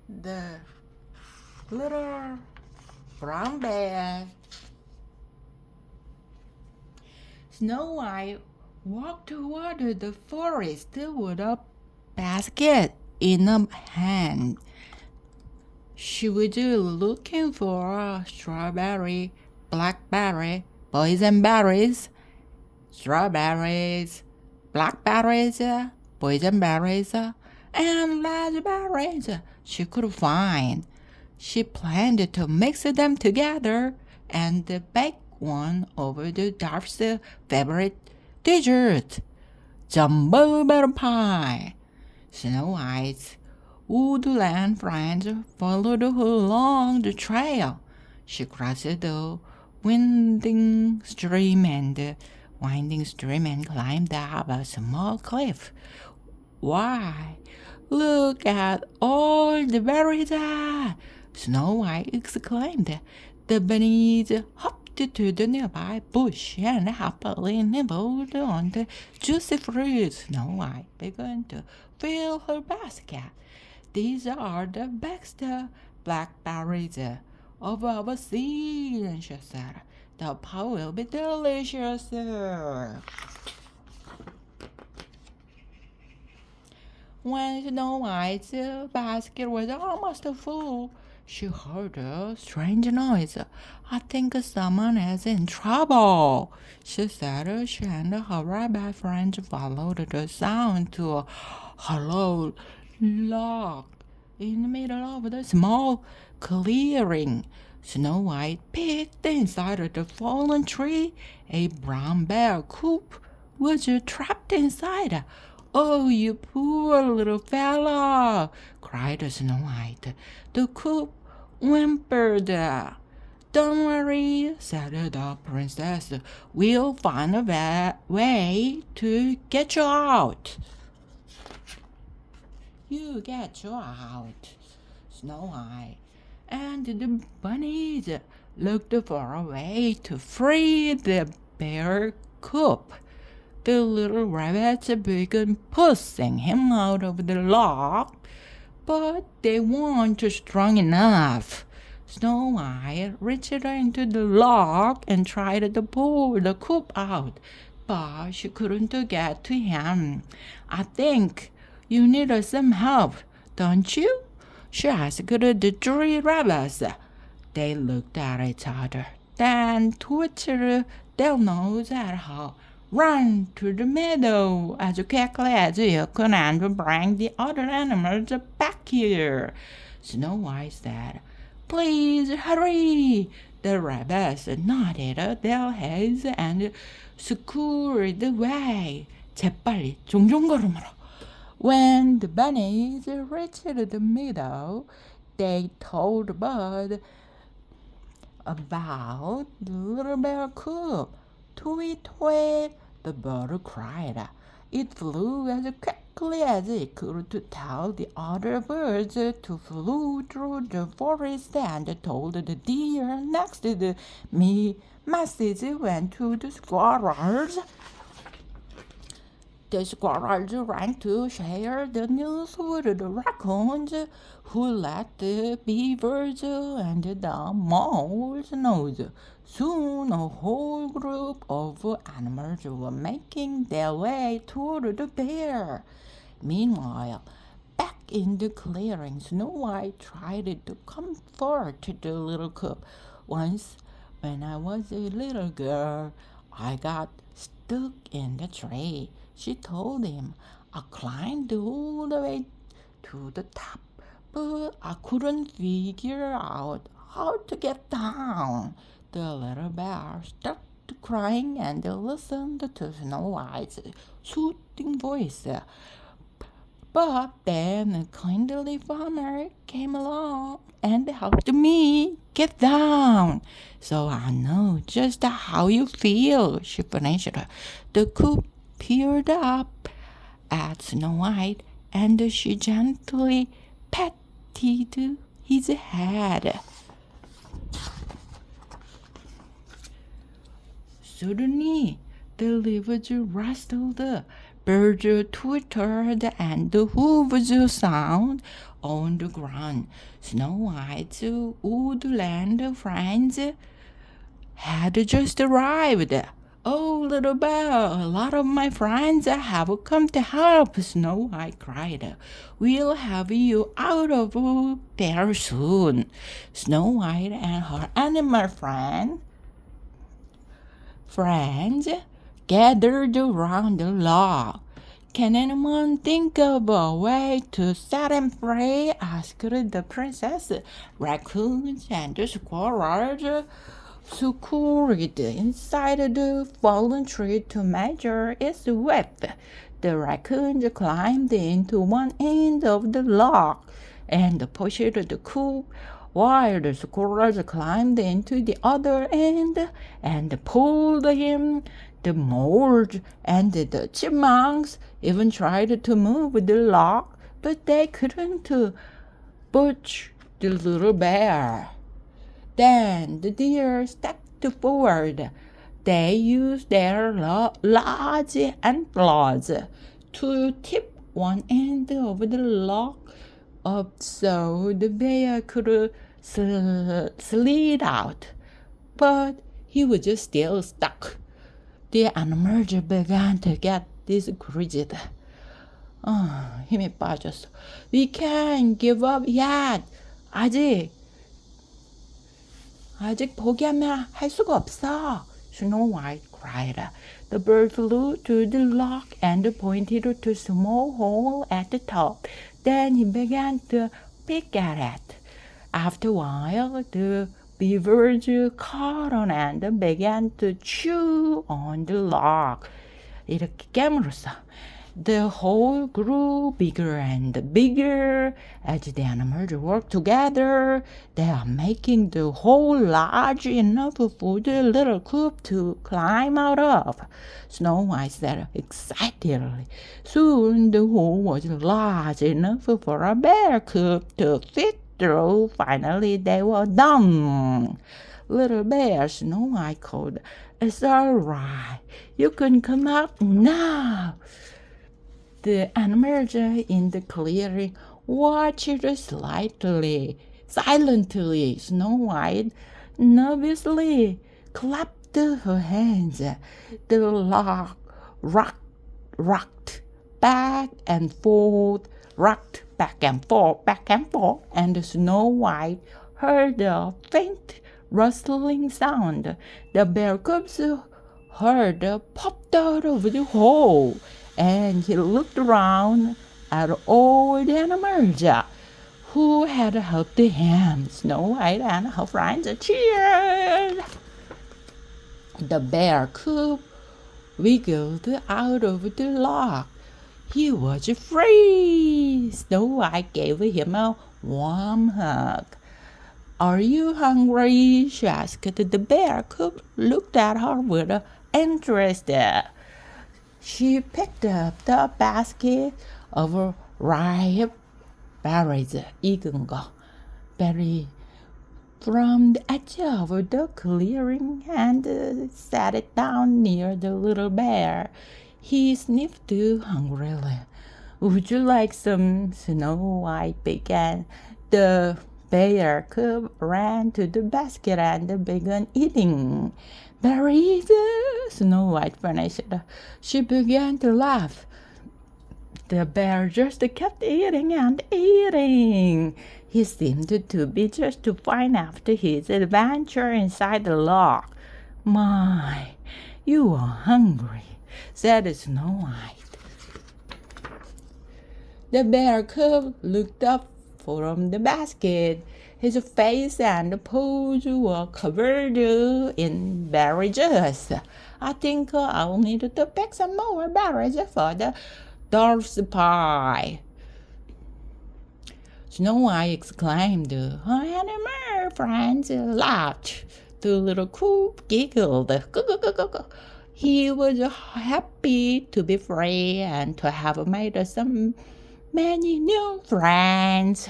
the little brown bear. Snow White walked toward the forest with a basket in her hand. She was looking for a strawberry, blackberry, boysenberries, strawberries, blackberries, boysenberries, and raspberries she could find. She planned to mix them together and bake one of the Dwarfs' favorite dessert, jumbo bear pie. Snow White's woodland friends followed her along the trail. She crossed the winding stream and climbed up a small cliff. Why, look at all the berries! Snow White exclaimed. The bunnies hopped to the nearby bush and happily nibbled on the juicy fruit. Snow White began to fill her basket. These are the best blackberries of our season, she said. The pie will be delicious. When Snow White's basket was almost full, she heard a strange noise. I think someone is in trouble, she said. She and her rabbit friends followed the sound to a hollow log in the middle of the small clearing. Snow White peeked inside the fallen tree. A brown bear coop was trapped inside. Oh, you poor little fellow, cried Snow White. The coop whimpered. Don't worry, said the princess. We'll find a way to get you out. You get you out, Snow White. And the bunnies looked for a way to free the bear coop. The little rabbits began pushing him out of the log, but they weren't strong enough. Snow White reached into the log and tried to pull the coop out, but she couldn't get to him. I think you need some help, don't you? She asked the three rabbits. They looked at each other, then twitched their nose at her. Run to the meadow as quickly as you can and bring the other animals back here, Snow White said. Please hurry. The rabbits nodded their heads and scurried away. 재빨리 종종걸음으로. When the bunnies reached the meadow, they told Bud about the little bear coop. Tweet, tweet, the bird cried. It flew as quickly as it could to tell the other birds to flew through the forest and told the deer next to me. Message went to the squirrels. The squirrels ran to share the news with the raccoons, who let the beavers and the moles know. Soon a whole group of animals were making their way toward the bear. Meanwhile, back in the clearing, Snow White tried to comfort the little cub. Once, when I was a little girl, I got stuck in the tree, she told him. I climbed all the way to the top, but I couldn't figure out how to get down. The little bear stopped crying and listened to Snow White's soothing voice. But then a kindly farmer came along and helped me get down. So I know just how you feel, she finished. The coop peered up at Snow White and she gently patted his head. Suddenly, the leaves rustled. Birds twittered and the hooves sound on the ground. Snow White's woodland friends had just arrived. Oh, little bear, a lot of my friends have come to help, Snow White cried. We'll have you out of there soon. Snow White and her animal friends gathered around the log. Can anyone think of a way to set him free? Asked the princess. Raccoons and squirrels scurried inside the fallen tree to measure its width. The raccoons climbed into one end of the log and pushed the coop, while the squirrels climbed into the other end and pulled him. The moles and the chipmunks even tried to move the log, but they couldn't budge the little bear. Then the deer stepped forward. They used their large antlers to tip one end of the log up so the bear could slide out. But he was just still stuck. The animals began to get discouraged. 힘이 빠졌어. We can't give up yet. 아직 포기하면 할 수가 없어. Snow White cried. The bird flew to the log and pointed to a small hole at the top. Then he began to pick at it. After a while, the beavers caught on and began to chew on the log. 이렇게 깨물었어. The hole grew bigger and bigger as the animals worked together. They are making the hole large enough for the little coop to climb out of, Snow White said excitedly. Soon the hole was large enough for a bear coop to fit through. Finally, they were done. Little bear, Snow White called. It's all right. You can come out now. The animals in the clearing watched silently. Snow White nervously clapped her hands. The log rocked back and forth, and Snow White heard a faint rustling sound. The bear cubs heard popped out of the hole, and he looked around at all the animals who had helped him. Snow White and her friends cheered. The bear cub wiggled out of the log. He was free. Snow White gave him a warm hug. Are you hungry? She asked. The bear cub looked at her with interest. She picked up the basket of ripe berries, 익은 거, berry, from the edge of the clearing and sat it down near the little bear. He sniffed hungrily. Would you like some? Snow White began. The bear cub ran to the basket and began eating. Berries, Snow White finished. She began to laugh. The bear just kept eating and eating. He seemed to be just fine after his adventure inside the log. My, you are hungry, said Snow White. The bear cub looked up from the basket. His face and paws were covered in berry juice. I think I'll need to pick some more berries for the Dwarfs pie. Snow White exclaimed. Her animal friends laughed. The little coop giggled. He was happy to be free and to have made many new friends.